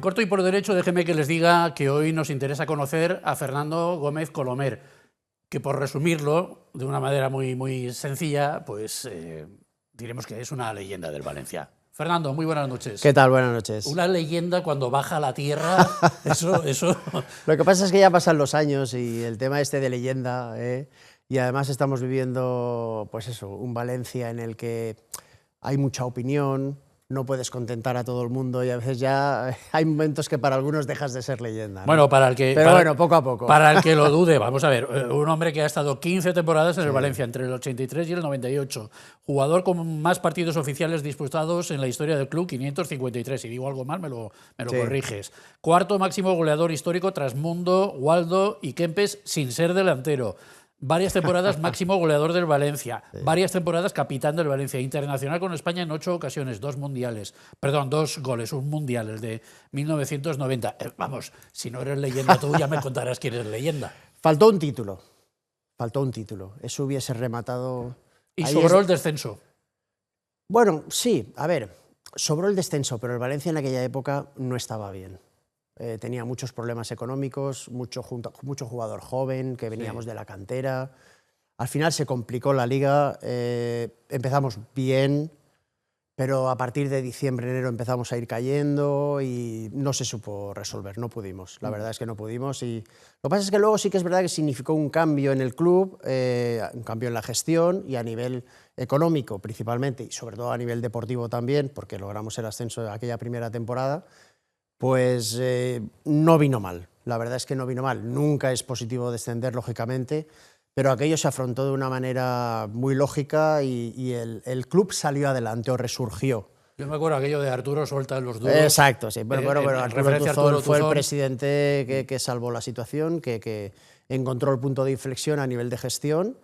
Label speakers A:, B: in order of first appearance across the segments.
A: corto y por derecho, déjeme que les diga que hoy nos interesa conocer a Fernando Gómez Colomer, que por resumirlo de una manera muy sencilla, pues diremos que es una leyenda del Valencia. Fernando, muy buenas noches.
B: ¿Qué tal? Buenas noches.
A: Una leyenda cuando baja a la tierra, eso...
B: Lo que pasa es que ya pasan los años y el tema este de leyenda, y además estamos viviendo, pues eso, un Valencia en el que hay mucha opinión, no puedes contentar a todo el mundo y a veces ya hay momentos que para algunos dejas de ser leyenda, ¿no?
A: Bueno,
B: Pero poco a poco.
A: Para el que lo dude, vamos a ver, un hombre que ha estado 15 temporadas en el Valencia, entre el 83 y el 98, jugador con más partidos oficiales disputados en la historia del club, 553, si digo algo mal me lo corriges. Cuarto máximo goleador histórico tras Mundo, Waldo y Kempes sin ser delantero. Varias temporadas máximo goleador del Valencia, varias temporadas capitán del Valencia, internacional con España en 8 ocasiones, 2 goles, un mundial, el de 1990. Vamos, si no eres leyenda tú ya me contarás quién eres leyenda.
B: Faltó un título, eso hubiese rematado...
A: Y sobró el descenso.
B: Bueno, sí, a ver, sobró el descenso, pero el Valencia en aquella época no estaba bien. Tenía muchos problemas económicos, mucho jugador joven, que veníamos de la cantera. Al final se complicó la liga, empezamos bien, pero a partir de diciembre, enero empezamos a ir cayendo y no se supo resolver, no pudimos. La verdad es que no pudimos. Y lo que pasa es que luego sí que es verdad que significó un cambio en el club, un cambio en la gestión y a nivel económico principalmente, y sobre todo a nivel deportivo también, porque logramos el ascenso de aquella primera temporada. Pues no vino mal, la verdad es que no vino mal. Nunca es positivo descender, lógicamente, pero aquello se afrontó de una manera muy lógica y el club salió adelante o resurgió.
A: Yo me acuerdo aquello de Arturo suelta los duros.
B: Exacto, sí. Bueno, Arturo Tuzón fue el presidente que salvó la situación, que encontró el punto de inflexión a nivel de gestión,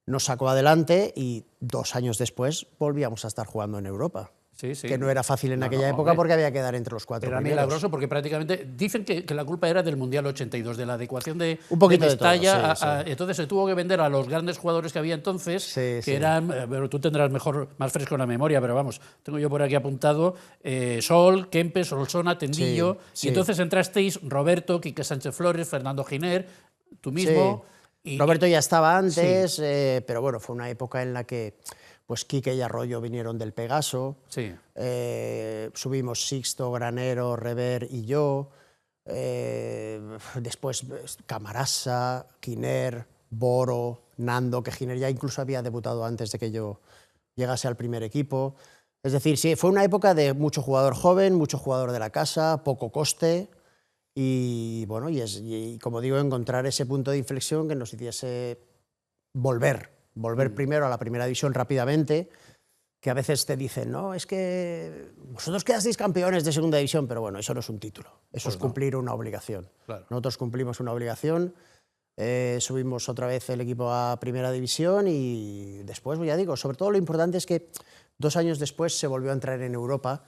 B: nos sacó adelante y 2 años después volvíamos a estar jugando en Europa.
A: Sí.
B: Que no era fácil en aquella época porque había que dar entre los 4 primeros.
A: Era milagroso porque prácticamente dicen que la culpa era del Mundial 82, de la adecuación de
B: Mestalla.
A: Entonces se tuvo que vender a los grandes jugadores que había entonces, que eran, pero tú tendrás más fresco en la memoria, pero vamos, tengo yo por aquí apuntado, Sol, Kempes, Solsona, Tendillo, y entonces entrasteis Roberto, Quique Sánchez Flores, Fernando Giner, tú mismo.
B: Y Roberto ya estaba antes, pero bueno, fue una época en la que... Pues Quique y Arroyo vinieron del Pegaso, subimos Sixto, Granero, Rever y yo, después Camarasa, Giner, Boro, Nando, que Giner ya incluso había debutado antes de que yo llegase al primer equipo. Es decir, sí, fue una época de mucho jugador joven, mucho jugador de la casa, poco coste y, bueno, y como digo, encontrar ese punto de inflexión que nos hiciese volver primero a la primera división rápidamente, que a veces te dicen, no, es que vosotros quedasteis campeones de segunda división, pero bueno, eso no es un título, eso es cumplir una obligación. Claro. Nosotros cumplimos una obligación, subimos otra vez el equipo a primera división y después, ya digo, sobre todo lo importante es que 2 años después se volvió a entrar en Europa,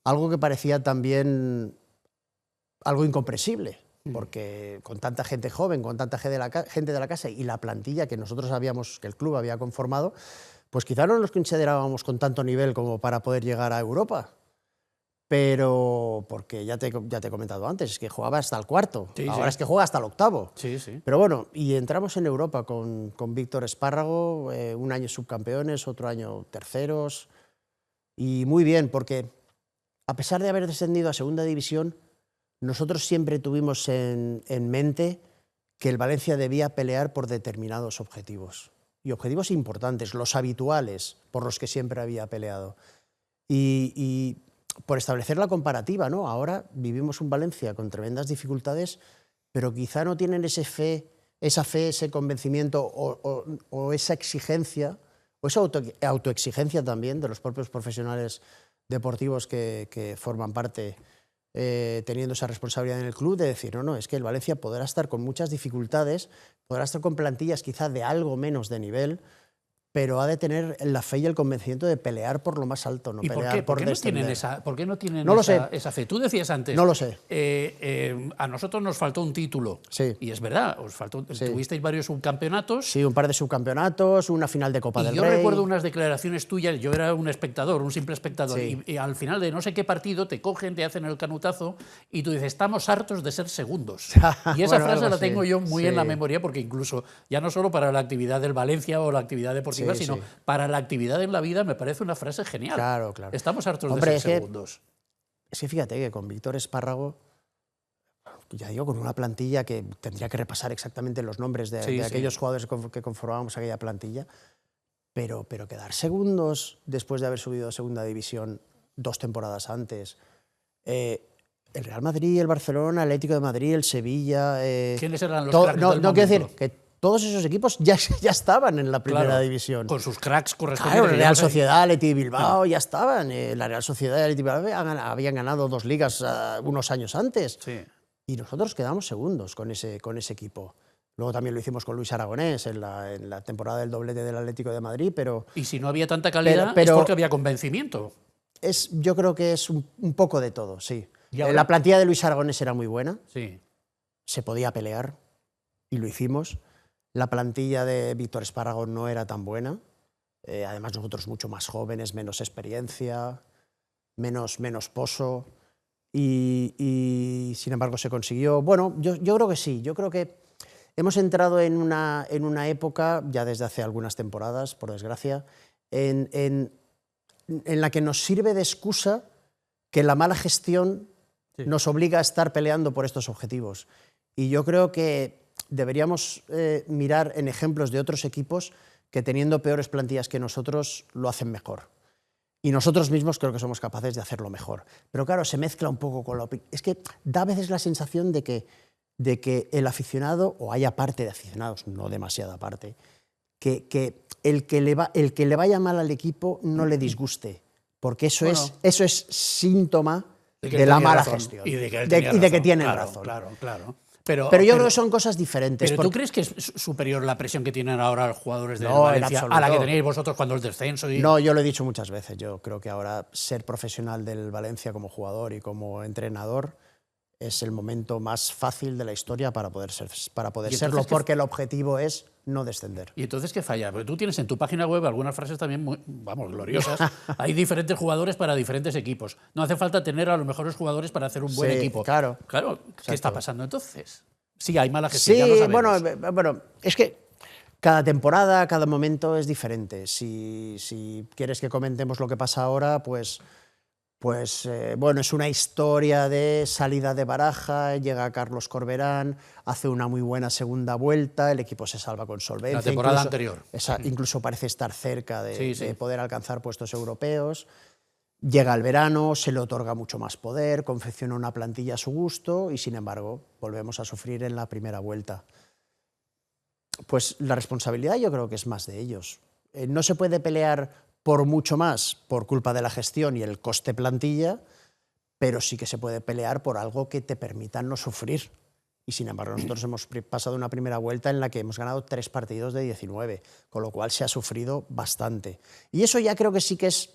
B: algo que parecía también algo incomprensible. Porque con tanta gente joven, con tanta gente de la casa y la plantilla que que el club había conformado, pues quizá no nos considerábamos con tanto nivel como para poder llegar a Europa. Pero, porque ya te he comentado antes, es que jugaba hasta el cuarto, ahora es que juega hasta el octavo. Pero bueno, y entramos en Europa con Víctor Espárrago, un año subcampeones, otro año terceros, y muy bien, porque a pesar de haber descendido a segunda división, nosotros siempre tuvimos en mente que el Valencia debía pelear por determinados objetivos, y objetivos importantes, los habituales, por los que siempre había peleado. Y por establecer la comparativa, ¿no? Ahora vivimos un Valencia con tremendas dificultades, pero quizá no tienen esa fe, ese convencimiento o esa exigencia, o esa autoexigencia también de los propios profesionales deportivos que forman parte, teniendo esa responsabilidad en el club, de decir, no, es que el Valencia podrá estar con muchas dificultades, podrá estar con plantillas quizá de algo menos de nivel, pero ha de tener la fe y el convencimiento de pelear por lo más alto, no
A: ¿Y
B: pelear
A: por qué no
B: descender.
A: tienen
B: No lo sé.
A: esa fe? Tú decías antes,
B: No lo sé.
A: A nosotros nos faltó un título.
B: Sí.
A: Y es verdad, os faltó, tuvisteis varios subcampeonatos.
B: Sí, un par de subcampeonatos, una final de Copa del
A: Yo
B: Rey.
A: recuerdo unas declaraciones tuyas, yo era un espectador, un simple espectador,
B: Sí.
A: y al final de no sé qué partido te cogen, te hacen el canutazo y tú dices, estamos hartos de ser segundos. Y esa
B: Bueno,
A: frase
B: algo
A: la
B: así.
A: tengo yo muy en la
B: Sí.
A: memoria, porque incluso ya no solo para la actividad del Valencia o la actividad deportiva,
B: Sí,
A: sino
B: sí.
A: para la actividad en la vida, me parece una frase genial.
B: Claro, claro.
A: Estamos hartos
B: Hombre,
A: de ser
B: es que-
A: segundos.
B: Es que fíjate que con Víctor Espárrago, ya digo, con una plantilla que tendría que repasar exactamente los nombres de,
A: Sí,
B: de
A: sí.
B: aquellos jugadores que conformábamos aquella plantilla, pero quedar segundos después de haber subido a segunda división 2 temporadas antes. El Real Madrid, el Barcelona, el Atlético de Madrid, el Sevilla.
A: ¿Quiénes eran los
B: todo-
A: cracks
B: no,
A: del
B: no quiero decir
A: momento?
B: que todos esos equipos ya estaban en la primera
A: Claro,
B: división.
A: con sus cracks
B: Claro,
A: correspondientes.
B: la
A: que ya
B: Real
A: no sé.
B: Sociedad, Athletic Bilbao ya estaban. La Real Sociedad y Athletic Bilbao habían ganado 2 ligas unos años antes.
A: Sí.
B: Y nosotros quedamos segundos con ese equipo. Luego también lo hicimos con Luis Aragonés en la temporada del doblete del Atlético de Madrid, pero
A: Y si no había tanta calidad,
B: Pero-
A: es porque había convencimiento.
B: yo creo que es un poco de todo, sí.
A: ¿Y ahora?
B: La plantilla de Luis Aragonés era muy buena,
A: Sí.
B: se podía pelear y lo hicimos. La plantilla de Víctor Espárrago no era tan buena. Además, nosotros mucho más jóvenes, menos experiencia, menos pozo. Y sin embargo se consiguió. Bueno, yo creo que sí. Yo creo que hemos entrado en una época, ya desde hace algunas temporadas, por desgracia, en la que nos sirve de excusa que la mala gestión
A: Sí.
B: nos obliga a estar peleando por estos objetivos. Y yo creo que deberíamos mirar en ejemplos de otros equipos que teniendo peores plantillas que nosotros lo hacen mejor. Y nosotros mismos creo que somos capaces de hacerlo mejor. Pero claro, se mezcla un poco con la opinión. Es que da a veces la sensación de que el aficionado, o haya parte de aficionados, no demasiada parte, que el que le vaya mal al equipo no le disguste, porque eso es síntoma
A: que
B: de la
A: tenía
B: mala
A: razón.
B: gestión
A: Y de que, él
B: de
A: tenía
B: que
A: razón.
B: tienen
A: Claro,
B: razón.
A: Claro.
B: Pero yo creo que son cosas diferentes.
A: ¿Pero tú crees que es superior la presión que tienen ahora los jugadores del
B: No, en
A: Valencia a la que
B: absoluto.
A: tenéis vosotros cuando el descenso? Y...
B: No, yo lo he dicho muchas veces. Yo creo que ahora ser profesional del Valencia como jugador y como entrenador es el momento más fácil de la historia para poder serlo, porque el objetivo es no descender.
A: ¿Y entonces qué falla? Porque tú tienes en tu página web algunas frases también muy, gloriosas. Hay diferentes jugadores para diferentes equipos. No hace falta tener a los mejores jugadores para hacer un buen
B: Sí,
A: equipo.
B: claro.
A: ¿Qué está pasando entonces? Sí, hay mala gestión,
B: Sí,
A: ya lo sabemos.
B: bueno, es que cada temporada, cada momento es diferente. Si quieres que comentemos lo que pasa ahora, pues bueno, es una historia de salida de Baraja, llega Carlos Corberán, hace una muy buena segunda vuelta, el equipo se salva con solvencia.
A: La temporada anterior.
B: Incluso parece estar cerca
A: Sí.
B: de poder alcanzar puestos europeos. Llega el verano, se le otorga mucho más poder, confecciona una plantilla a su gusto y, sin embargo, volvemos a sufrir en la primera vuelta. Pues la responsabilidad yo creo que es más de ellos. No se puede pelear por mucho más por culpa de la gestión y el coste plantilla, pero sí que se puede pelear por algo que te permita no sufrir. Y sin embargo, nosotros hemos pasado una primera vuelta en la que hemos ganado 3 partidos de 19, con lo cual se ha sufrido bastante. Y eso ya creo que sí que es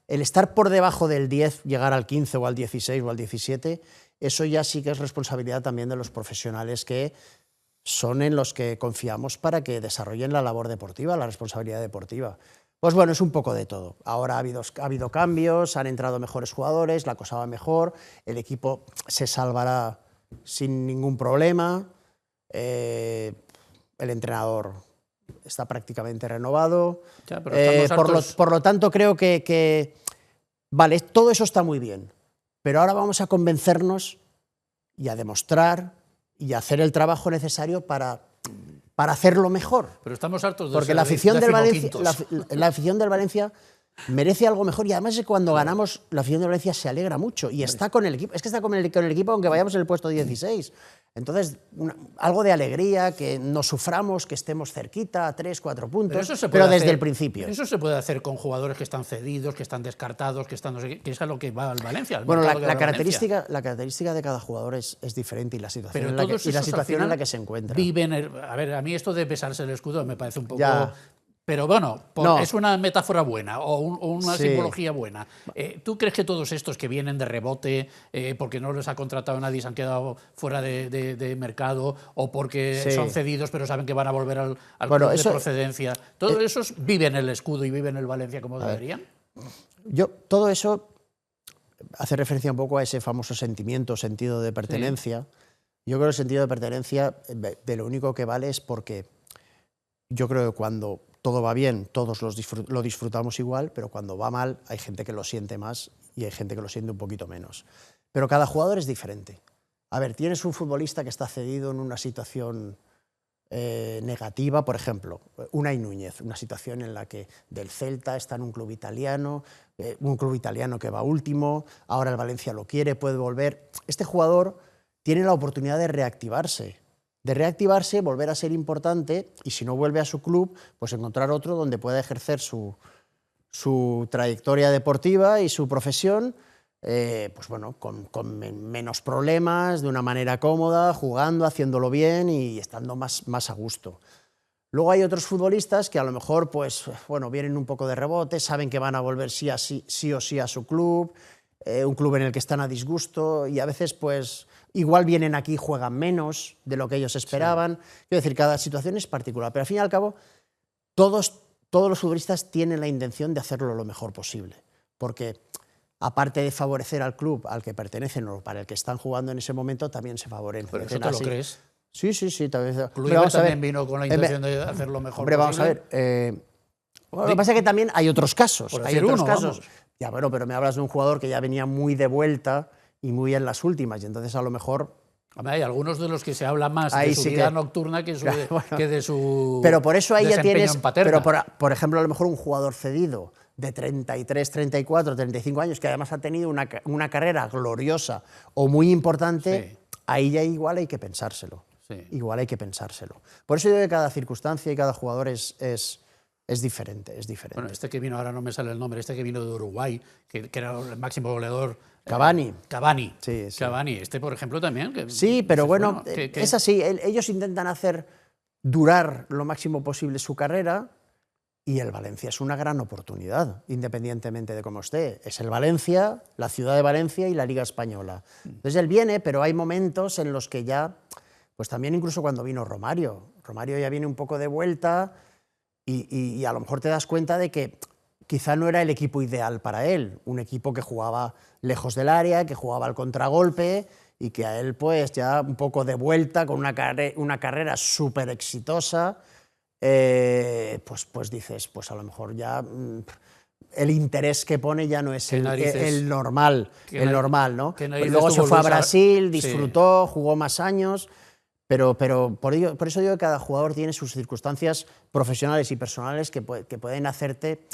B: el estar por debajo del 10, llegar al 15 o al 16 o al 17, eso ya sí que es responsabilidad también de los profesionales que son en los que confiamos para que desarrollen la labor deportiva, la responsabilidad deportiva. Pues bueno, es un poco de todo. Ahora ha habido cambios, han entrado mejores jugadores, la cosa va mejor, el equipo se salvará sin ningún problema, el entrenador está prácticamente renovado.
A: Ya, pero estamos hartos.
B: Por lo tanto, creo que vale, todo eso está muy bien, pero ahora vamos a convencernos y a demostrar y a hacer el trabajo necesario para hacerlo mejor.
A: Pero estamos hartos de
B: Porque
A: ser
B: la afición del Valencia,
A: decimoquintos.
B: la afición del Valencia merece algo mejor y además es que cuando ganamos la afición del Valencia se alegra mucho y está con el equipo. Es que está con el equipo aunque vayamos en el puesto 16. Entonces, algo de alegría, que nos suframos, que estemos cerquita, a 3, 4 puntos, pero desde el principio.
A: Eso se puede hacer con jugadores que están cedidos, que están descartados, que están no sé qué, que es a lo que va al Valencia.
B: Bueno, la característica de cada jugador es diferente y la situación, en la que se encuentra.
A: Viven, a ver, a mí esto de besarse el escudo me parece un poco...
B: Ya.
A: Pero bueno,
B: No.
A: es una metáfora buena o una
B: Sí.
A: simbología buena. ¿Tú crees que todos estos que vienen de rebote, porque no les ha contratado nadie y se han quedado fuera de mercado, o porque
B: Sí.
A: son cedidos pero saben que van a volver al
B: Bueno,
A: club
B: eso-
A: de procedencia, todos esos viven el escudo y viven el Valencia como deberían?
B: Todo eso hace referencia un poco a ese famoso sentimiento, sentido de pertenencia. Yo creo que el sentido de pertenencia de lo único que vale es porque yo creo que cuando todo va bien, todos lo disfrutamos igual, pero cuando va mal hay gente que lo siente más y hay gente que lo siente un poquito menos. Pero cada jugador es diferente. A ver, tienes un futbolista que está cedido en una situación negativa, por ejemplo, Unai Núñez, una situación en la que del Celta está en un club italiano que va último, ahora el Valencia lo quiere, puede volver. Este jugador tiene la oportunidad de reactivarse, volver a ser importante y si no vuelve a su club, pues encontrar otro donde pueda ejercer su trayectoria deportiva y su profesión, pues bueno, con menos problemas, de una manera cómoda, jugando, haciéndolo bien y estando más a gusto. Luego hay otros futbolistas que a lo mejor pues, bueno, vienen un poco de rebote, saben que van a volver sí o sí a su club, un club en el que están a disgusto y a veces pues igual vienen aquí y juegan menos de lo que ellos esperaban. Quiero decir, cada situación es particular, pero al fin y al cabo todos los futbolistas tienen la intención de hacerlo lo mejor posible, porque aparte de favorecer al club al que pertenecen o para el que están jugando en ese momento, también se favorecen.
A: ¿Pero eso te lo crees?
B: Sí, también.
A: Kluivert también vino con la intención de hacerlo mejor
B: Hombre, vamos a
A: posible.
B: ver. Lo que pasa es que también hay otros casos.
A: Por
B: Hay
A: decir
B: otros
A: uno,
B: casos.
A: vamos.
B: Ya, bueno, pero me hablas de un jugador que ya venía muy de vuelta y muy en las últimas, y entonces a lo mejor.
A: Hombre, hay algunos de los que se habla más
B: Ahí
A: de su
B: sí
A: vida
B: que-
A: nocturna que
B: Bueno,
A: de su
B: Pero por eso ahí ya
A: desempeño
B: tienes.
A: en Paterna.
B: Pero por ejemplo, a lo mejor un jugador cedido de 33, 34, 35 años, que además ha tenido una carrera gloriosa o muy importante,
A: Sí.
B: ahí ya igual hay que pensárselo.
A: Sí.
B: Igual hay que pensárselo. Por eso yo creo que cada circunstancia y cada jugador es diferente.
A: Bueno, este que vino, ahora no me sale el nombre, este que vino de Uruguay, que era el máximo goleador.
B: Cavani.
A: Cavani.
B: Sí.
A: Cavani. Este, por ejemplo, también.
B: Sí, pero bueno,
A: que
B: es así. Ellos intentan hacer durar lo máximo posible su carrera y el Valencia es una gran oportunidad, independientemente de cómo esté. Es el Valencia, la ciudad de Valencia y la Liga Española. Entonces él viene, pero hay momentos en los que ya, pues también incluso cuando vino Romario ya viene un poco de vuelta y a lo mejor te das cuenta de que quizá no era el equipo ideal para él, un equipo que jugaba lejos del área, que jugaba al contragolpe y que a él pues ya un poco de vuelta con una carrera súper exitosa, pues dices, pues a lo mejor ya el interés que pone ya no es el normal, ¿no? Luego se fue a Brasil, disfrutó, jugó más años. Pero por eso digo que cada jugador tiene sus circunstancias profesionales y personales que pueden hacerte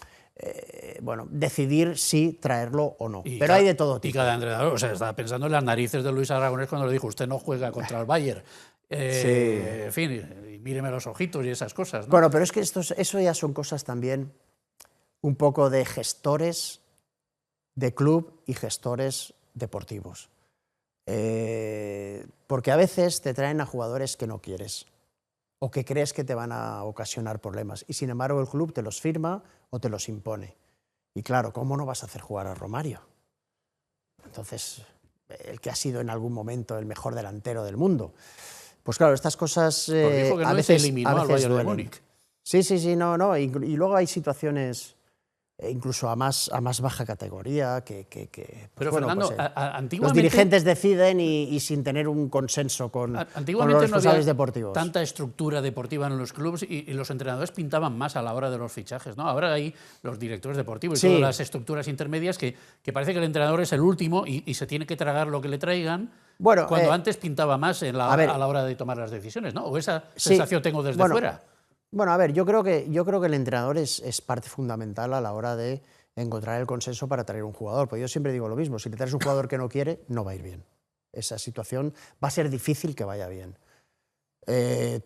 B: decidir si traerlo o no. Pero hay de todo tipo.
A: Y cada entrenador, o sea, estaba pensando en las narices de Luis Aragonés cuando le dijo, usted no juega contra el Bayern. En fin, míreme los ojitos y esas cosas, ¿no?
B: Bueno, pero es que eso ya son cosas también un poco de gestores de club y gestores deportivos. Porque a veces te traen a jugadores que no quieres o que crees que te van a ocasionar problemas y sin embargo el club te los firma o te los impone. Y claro, ¿cómo no vas a hacer jugar a Romario? Entonces, el que ha sido en algún momento el mejor delantero del mundo. Pues claro, estas cosas
A: Dijo que no
B: a veces
A: eliminó al Bayern de
B: duelen.
A: Múnich.
B: Sí, no. Y luego hay situaciones incluso a más baja categoría que
A: Pero
B: bueno,
A: Fernando,
B: pues,
A: antiguamente
B: los dirigentes deciden y sin tener un consenso con los responsables
A: no había
B: deportivos.
A: tanta estructura deportiva en los clubes y los entrenadores pintaban más a la hora de los fichajes, ¿no? Ahora hay los directores deportivos y todas las estructuras intermedias que parece que el entrenador es el último y se tiene que tragar lo que le traigan, cuando antes pintaba más a la hora de tomar las decisiones, ¿no? O esa sensación tengo desde fuera.
B: Bueno, a ver, yo creo que el entrenador es parte fundamental a la hora de encontrar el consenso para traer un jugador. Pues yo siempre digo lo mismo, si le traes un jugador que no quiere, no va a ir bien. Esa situación va a ser difícil que vaya bien.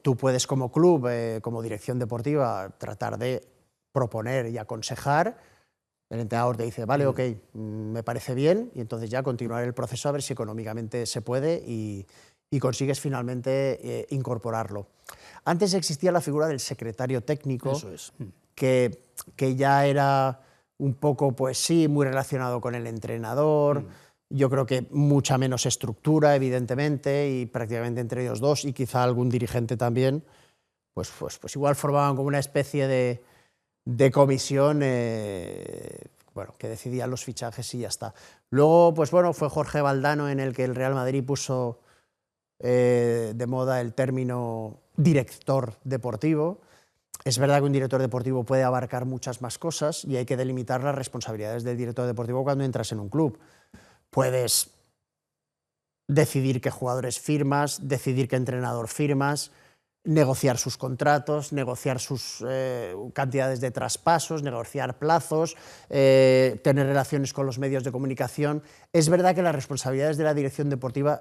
B: Tú puedes como club, como dirección deportiva, tratar de proponer y aconsejar. El entrenador te dice, vale, ok, me parece bien, y entonces ya continuar el proceso a ver si económicamente se puede y consigues finalmente incorporarlo. Antes existía la figura del secretario técnico,
A: Eso es.
B: que ya era un poco, pues sí, muy relacionado con el entrenador. Yo creo que mucha menos estructura, evidentemente, y prácticamente entre ellos dos, y quizá algún dirigente también, pues igual formaban como una especie de comisión bueno, que decidía los fichajes y ya está. Luego, pues bueno, fue Jorge Valdano en el que el Real Madrid puso de moda el término director deportivo. Es verdad que un director deportivo puede abarcar muchas más cosas y hay que delimitar las responsabilidades del director deportivo cuando entras en un club. Puedes decidir qué jugadores firmas, decidir qué entrenador firmas, negociar sus contratos, negociar sus cantidades de traspasos, negociar plazos, tener relaciones con los medios de comunicación. Es verdad que las responsabilidades de la dirección deportiva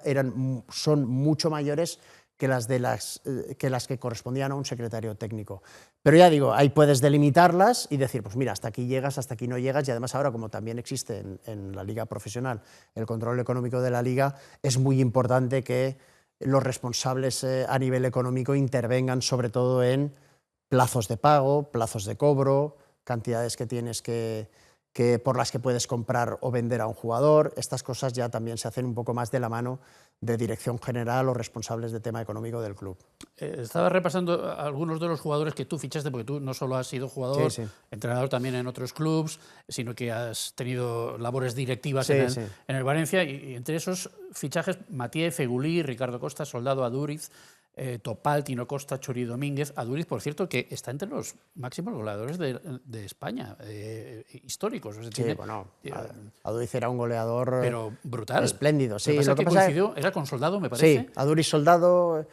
B: son mucho mayores que las que correspondían a un secretario técnico. Pero ya digo, ahí puedes delimitarlas y decir, pues mira, hasta aquí llegas, hasta aquí no llegas, y además ahora, como también existe en la liga profesional el control económico de la liga, es muy importante que los responsables a nivel económico intervengan sobre todo en plazos de pago, plazos de cobro, cantidades que tienes por las que puedes comprar o vender a un jugador. Estas cosas ya también se hacen un poco más de la mano de dirección general o responsables de tema económico del club.
A: Estaba repasando algunos de los jugadores que tú fichaste, porque tú no solo has sido jugador,
B: Sí, sí.
A: entrenador también en otros clubs, sino que has tenido labores directivas
B: Sí,
A: en el Valencia, y entre esos fichajes, Mathieu, Fegulí, Ricardo Costa, Soldado, Aduriz, Topal, Tino Costa, Churi Domínguez. Aduriz, por cierto, que está entre los máximos goleadores de España, históricos. O sea,
B: Sí, bueno, Aduriz era un goleador
A: pero brutal.
B: espléndido. Sí,
A: lo que coincidió era con Soldado, me parece.
B: Sí, Aduriz, Soldado.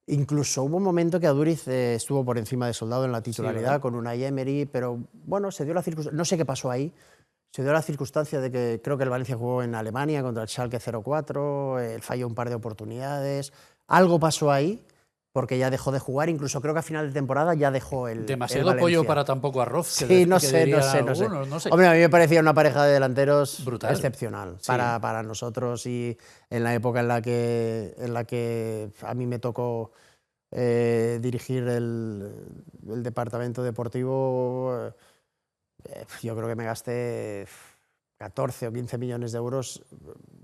B: Incluso hubo un momento que Aduriz estuvo por encima de Soldado en la titularidad, sí, con Unai Emery, pero bueno, se dio la circunstancia, no sé qué pasó ahí, se dio la circunstancia de que creo que el Valencia jugó en Alemania contra el Schalke 04, falló un par de oportunidades, algo pasó ahí, porque ya dejó de jugar, incluso creo que a final de temporada ya dejó el
A: Demasiado
B: el
A: pollo para tan poco arroz.
B: Sí, no sé. Hombre, a mí me parecía una pareja de delanteros brutal, excepcional, sí, para nosotros, y en la época en la que a mí me tocó dirigir el departamento deportivo, yo creo que me gasté 14 o 15 millones de euros,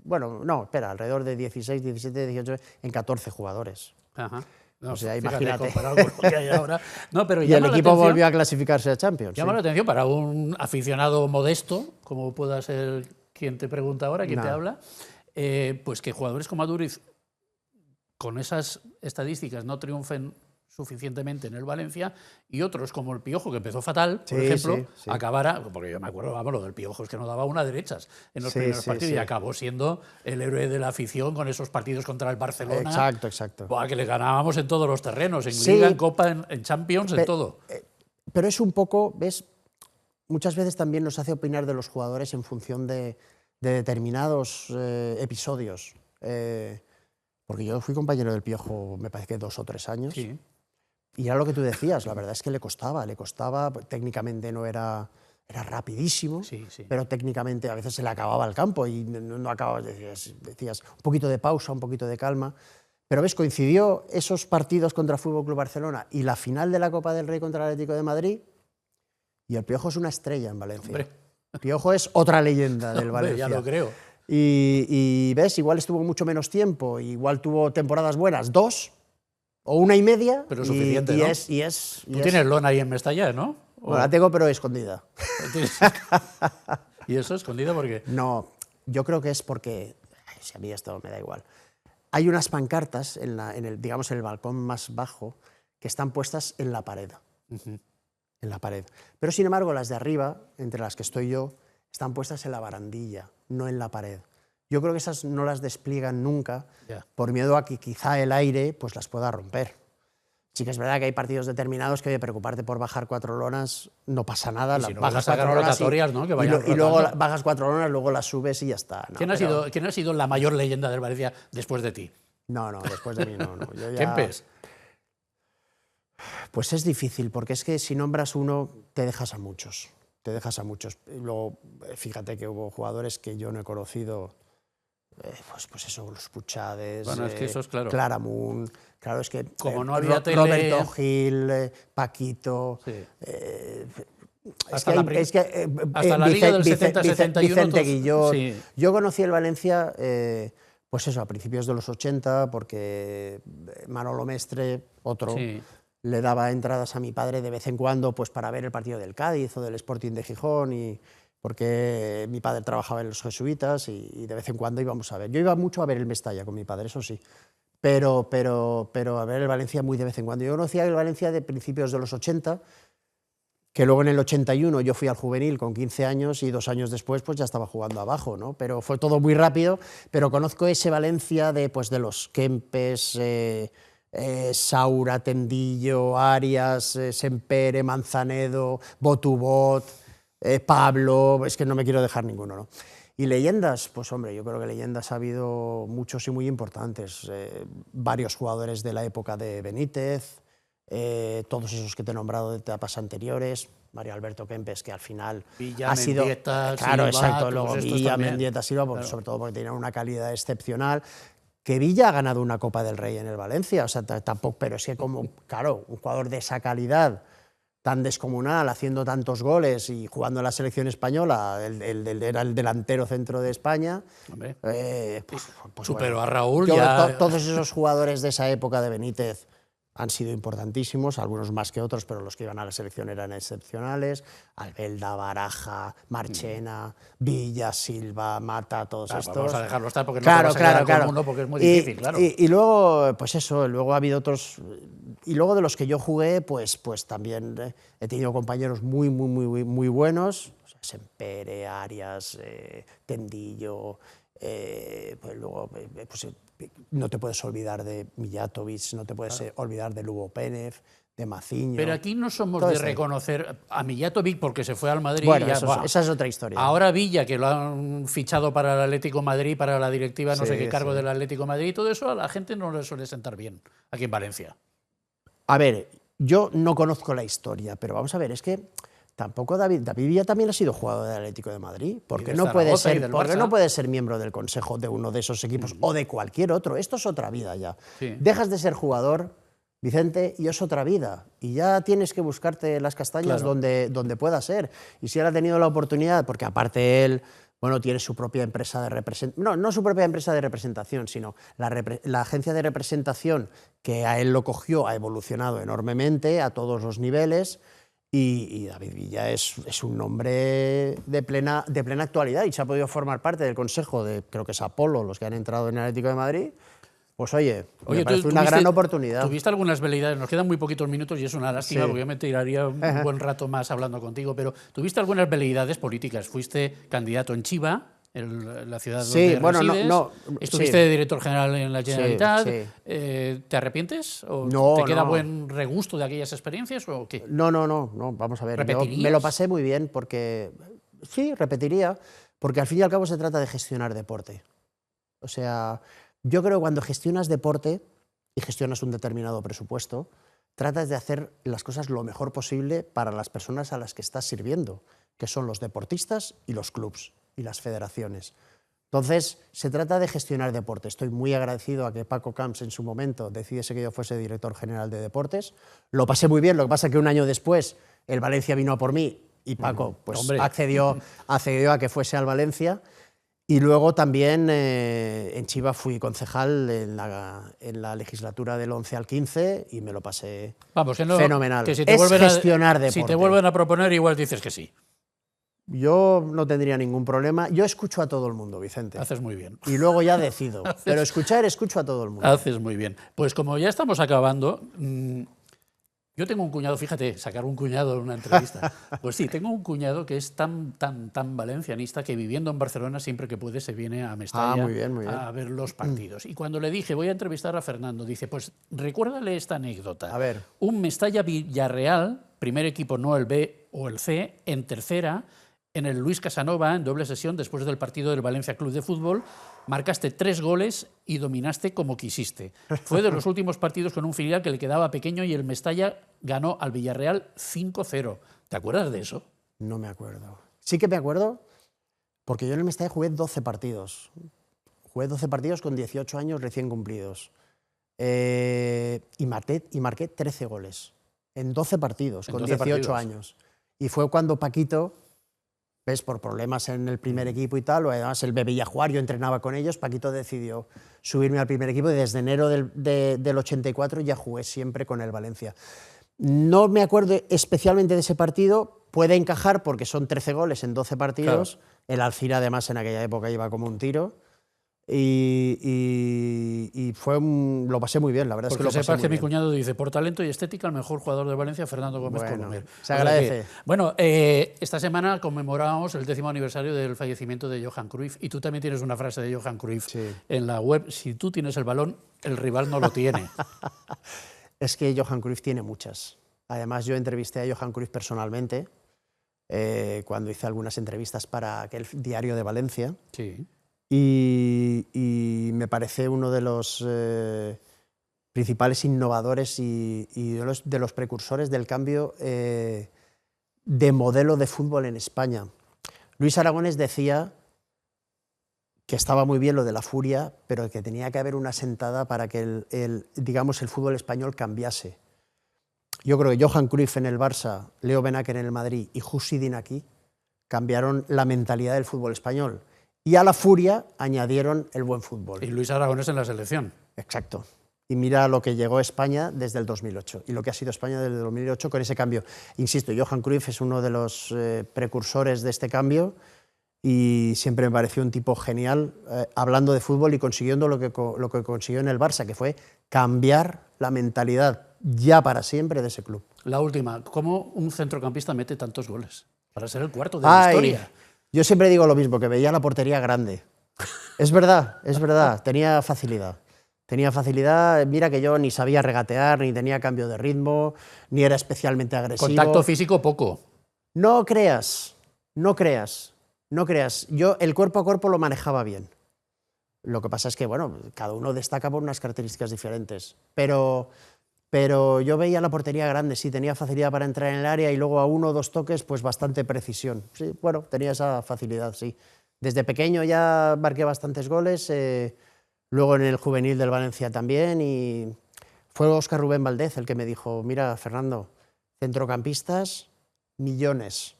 B: bueno, no, espera, alrededor de 16, 17, 18, en 14 jugadores.
A: Ajá. No,
B: o sea,
A: fíjate,
B: imagínate.
A: Comparado con lo que hay ahora. No, pero
B: y el equipo volvió a clasificarse a Champions.
A: Llama la atención para un aficionado modesto, como pueda ser quien te pregunta ahora, quien te habla, pues que jugadores como Aduriz, con esas estadísticas, no triunfen suficientemente en el Valencia, y otros como el Piojo, que empezó fatal, por ejemplo, acabara, porque yo me acuerdo, vamos, lo del Piojo es que no daba una derechas en los primeros partidos, y acabó siendo el héroe de la afición con esos partidos contra el Barcelona.
B: Exacto.
A: Buah, que le ganábamos en todos los terrenos, en Liga, en Copa, en Champions, en todo.
B: Pero es un poco, ¿ves? Muchas veces también nos hace opinar de los jugadores en función de determinados episodios. Porque yo fui compañero del Piojo, me parece que 2 o 3 años.
A: Sí.
B: Y era lo que tú decías, la verdad es que le costaba, técnicamente no era rapidísimo, pero técnicamente a veces se le acababa el campo y no acababas, decías un poquito de pausa, un poquito de calma. Pero ves, coincidió esos partidos contra Fútbol Club Barcelona y la final de la Copa del Rey contra el Atlético de Madrid, y el Piojo es una estrella en Valencia.
A: Hombre.
B: El Piojo es otra leyenda del Valencia.
A: Ya lo creo.
B: Y ves, igual estuvo mucho menos tiempo, igual tuvo temporadas buenas, 2 o 1 y media.
A: Pero suficiente, ¿no? Tú tienes lona ahí en Mestalla, ¿no?
B: Bueno, la tengo, pero escondida.
A: ¿Y eso escondida por qué?
B: No, yo creo que es porque, si a mí esto me da igual, hay unas pancartas en el balcón más bajo que están puestas en la pared. En la pared. Pero sin embargo, las de arriba, entre las que estoy yo, están puestas en la barandilla, no en la pared. Yo creo que esas no las despliegan nunca, por miedo a que quizá el aire pues las pueda romper. Sí que es verdad que hay partidos determinados que, preocuparte por bajar 4 lonas, no pasa nada.
A: Si no, bajas 4 lonas ¿no? Que
B: y luego bajas 4 lonas, luego las subes y ya está. No,
A: ¿Quién ha sido la mayor leyenda del Valencia después de ti?
B: No, después de mí no.
A: ¿Kempes?
B: Pues es difícil, porque es que si nombras uno, te dejas a muchos. Y luego, fíjate que hubo jugadores que yo no he conocido, pues eso, los Puchades,
A: bueno, es que eso es claro.
B: Claramunt, claro, es que
A: como no había
B: Roberto Gil, Paquito,
A: Hasta la Liga del
B: Vicente
A: 70-71.
B: Guillot.
A: Sí.
B: Yo conocí el Valencia, pues eso, a principios de los 80, porque Manolo Mestre, otro,
A: Sí.
B: le daba entradas a mi padre de vez en cuando pues para ver el partido del Cádiz o del Sporting de Gijón, y porque mi padre trabajaba en los jesuitas y de vez en cuando íbamos a ver. Yo iba mucho a ver el Mestalla con mi padre, eso sí, pero a ver el Valencia muy de vez en cuando. Yo conocía el Valencia de principios de los 80, que luego en el 81 yo fui al juvenil con 15 años y 2 años después pues ya estaba jugando abajo, ¿no? Pero fue todo muy rápido, pero conozco ese Valencia de, pues, de los Kempes, Saura, Tendillo, Arias, Sempere, Manzanedo, Botubot, Pablo, es que no me quiero dejar ninguno, ¿no? Y leyendas, pues hombre, yo creo que leyendas ha habido muchos y muy importantes, varios jugadores de la época de Benítez, todos esos que te he nombrado de etapas anteriores, Mario Alberto Kempes, que al final
A: Villa,
B: ha sido...
A: Mendieta,
B: claro,
A: Silva,
B: exacto,
A: todos
B: luego
A: estos
B: Villa,
A: también.
B: Mendieta, Silva, pues,
A: Claro.
B: sobre todo porque tenían una calidad excepcional, que Villa ha ganado una Copa del Rey en el Valencia, o sea, tampoco, pero es que como, claro, un jugador de esa calidad, tan descomunal, haciendo tantos goles y jugando en la selección española, era el delantero centro de España,
A: Hombre.
B: pues
A: Superó
B: bueno,
A: a Raúl.
B: yo,
A: Ya...
B: todos esos jugadores de esa época de Benítez han sido importantísimos, algunos más que otros, pero los que iban a la selección eran excepcionales. Albelda, Baraja, Marchena, Villa, Silva, Mata, todos estos.
A: Vamos a dejarlo estar porque no
B: Claro,
A: te vas a quedar
B: claro.
A: con uno porque es muy difícil, claro.
B: Y luego, pues eso, luego ha habido otros. Y luego de los que yo jugué, pues también he tenido compañeros muy buenos. O sea, Sempere, Arias, Tendillo. Pues luego, pues, no te puedes olvidar de Mijatovic, no te puedes olvidar de Lugo Pénez, de Maciño.
A: Pero aquí no somos
B: Todo
A: de
B: esto.
A: reconocer a Mijatovic porque se fue al Madrid.
B: Bueno,
A: y ya,
B: esa es otra historia.
A: Ahora Villa, que lo han fichado para el Atlético Madrid, para la directiva, no sé qué cargo del Atlético Madrid, todo eso a la gente no le suele sentar bien aquí en Valencia.
B: A ver, yo no conozco la historia, pero vamos a ver, es que tampoco David Villa también ha sido jugador del Atlético de Madrid. ¿Por qué no puede ser miembro del consejo de uno de esos equipos o de cualquier otro? Esto es otra vida ya.
A: Sí.
B: Dejas de ser jugador, Vicente, y es otra vida. Y ya tienes que buscarte las castañas donde pueda ser. Y si él ha tenido la oportunidad, porque aparte él, bueno, tiene su propia empresa de representación, no su propia empresa de representación, sino la agencia de representación que a él lo cogió, ha evolucionado enormemente a todos los niveles. Y David Villa es un nombre de plena actualidad y se ha podido formar parte del consejo de, creo que es Apolo, los que han entrado en el Atlético de Madrid. Pues oye, me parece una gran oportunidad.
A: Tuviste algunas veleidades, nos quedan muy poquitos minutos y es una lástima porque yo me tiraría un buen rato más hablando contigo, pero tuviste algunas veleidades políticas. Fuiste candidato en Chiva, en la ciudad donde resides. Estuviste de director general en la Generalitat. ¿Te arrepientes? ¿O te queda buen regusto de aquellas experiencias o qué?
B: No, vamos a ver.
A: ¿Repetirías?
B: Yo me lo pasé muy bien porque, sí, repetiría, porque al fin y al cabo se trata de gestionar deporte. O sea, yo creo que cuando gestionas deporte y gestionas un determinado presupuesto, tratas de hacer las cosas lo mejor posible para las personas a las que estás sirviendo, que son los deportistas y los clubs y las federaciones. Entonces, se trata de gestionar deporte. Estoy muy agradecido a que Paco Camps en su momento decidiese que yo fuese director general de deportes. Lo pasé muy bien, lo que pasa es que un año después el Valencia vino a por mí y Paco accedió a que fuese al Valencia. Y luego también en Chiva fui concejal en la legislatura del 11 al 15 y me lo pasé fenomenal.
A: Que si te
B: gestionar deporte.
A: Si te vuelven a proponer, igual dices que sí.
B: Yo no tendría ningún problema. Yo escucho a todo el mundo, Vicente.
A: Haces muy bien.
B: Y luego ya decido. Pero escucho a todo el mundo.
A: Haces muy bien. Pues como ya estamos acabando, yo tengo un cuñado, fíjate, sacar un cuñado en una entrevista. Pues sí, tengo un cuñado que es tan valencianista que viviendo en Barcelona siempre que puede se viene a Mestalla
B: muy bien.
A: a ver los partidos. Y cuando le dije, voy a entrevistar a Fernando, dice, pues recuérdale esta anécdota.
B: A ver.
A: Un Mestalla-Villarreal, primer equipo, no el B o el C, en tercera, en el Luis Casanova, en doble sesión, después del partido del Valencia Club de Fútbol, marcaste 3 goles y dominaste como quisiste. Fue de los últimos partidos con un filial que le quedaba pequeño y el Mestalla ganó al Villarreal 5-0. ¿Te acuerdas de eso?
B: No me acuerdo. Sí que me acuerdo, porque yo en el Mestalla jugué 12 partidos. Jugué 12 partidos con 18 años recién cumplidos. Y marqué 13 goles en 12 partidos, con 18 años. Y fue cuando Paquito, ves, por problemas en el primer equipo y tal, o además él me veía jugar, yo entrenaba con ellos, Paquito decidió subirme al primer equipo y desde enero del 84 ya jugué siempre con el Valencia. No me acuerdo especialmente de ese partido, puede encajar porque son 13 goles en 12 partidos, claro. El Alcira además en aquella época iba como un tiro. Y lo pasé muy bien, la verdad.
A: Porque
B: es que lo
A: sepas
B: pasé
A: que mi
B: muy bien.
A: cuñado dice, por talento y estética, el mejor jugador de Valencia, Fernando Gómez Colomer.
B: Se agradece.
A: Bueno, esta semana conmemoramos el 10º aniversario del fallecimiento de Johan Cruyff, y tú también tienes una frase de Johan Cruyff en la web: si tú tienes el balón, el rival no lo tiene.
B: Es que Johan Cruyff tiene muchas. Además, yo entrevisté a Johan Cruyff personalmente cuando hice algunas entrevistas para aquel diario de Valencia.
A: Sí.
B: Y me parece uno de los principales innovadores y de los precursores del cambio de modelo de fútbol en España. Luis Aragonés decía que estaba muy bien lo de la furia, pero que tenía que haber una sentada para que digamos, el fútbol español cambiase. Yo creo que Johan Cruyff en el Barça, Leo Benaker en el Madrid y Jussi Dinakí cambiaron la mentalidad del fútbol español. Y a la furia añadieron el buen fútbol.
A: Y Luis Aragonés en la selección.
B: Exacto. Y mira lo que llegó a España desde el 2008 y lo que ha sido España desde el 2008 con ese cambio. Insisto, Johan Cruyff es uno de los precursores de este cambio y siempre me pareció un tipo genial hablando de fútbol y consiguiendo lo que consiguió en el Barça, que fue cambiar la mentalidad ya para siempre de ese club.
A: La última, ¿cómo un centrocampista mete tantos goles? Para ser el cuarto de la historia.
B: Yo siempre digo lo mismo, que veía la portería grande. Es verdad, tenía facilidad. Tenía facilidad, mira que yo ni sabía regatear, ni tenía cambio de ritmo, ni era especialmente agresivo.
A: Contacto físico poco.
B: No creas. Yo el cuerpo a cuerpo lo manejaba bien. Lo que pasa es que, bueno, cada uno destaca por unas características diferentes. Pero yo veía la portería grande, sí, tenía facilidad para entrar en el área y luego a 1 o 2 toques, pues bastante precisión. Sí, bueno, tenía esa facilidad, sí. Desde pequeño ya marqué bastantes goles, luego en el juvenil del Valencia también, y fue Óscar Rubén Valdez el que me dijo: mira, Fernando, centrocampistas, millones.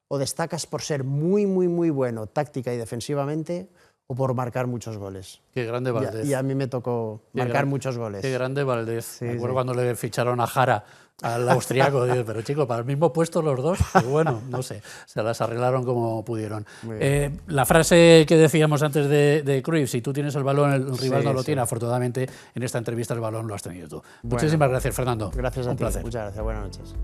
B: O destacas por ser muy, muy, muy bueno táctica y defensivamente, o por marcar muchos goles.
A: Qué grande Valdez.
B: Y a mí me tocó marcar muchos goles.
A: Qué grande Valdez.
B: Sí,
A: me acuerdo cuando le ficharon a Jara, al austriaco. Pero chico, para el mismo puesto los dos, pero bueno, no sé, se las arreglaron como pudieron. La frase que decíamos antes de Cruyff: si tú tienes el balón, el rival no lo tiene. Afortunadamente, en esta entrevista el balón lo has tenido tú. Muchísimas gracias, Fernando.
B: Gracias a ti.
A: Un placer.
B: Muchas gracias. Buenas noches.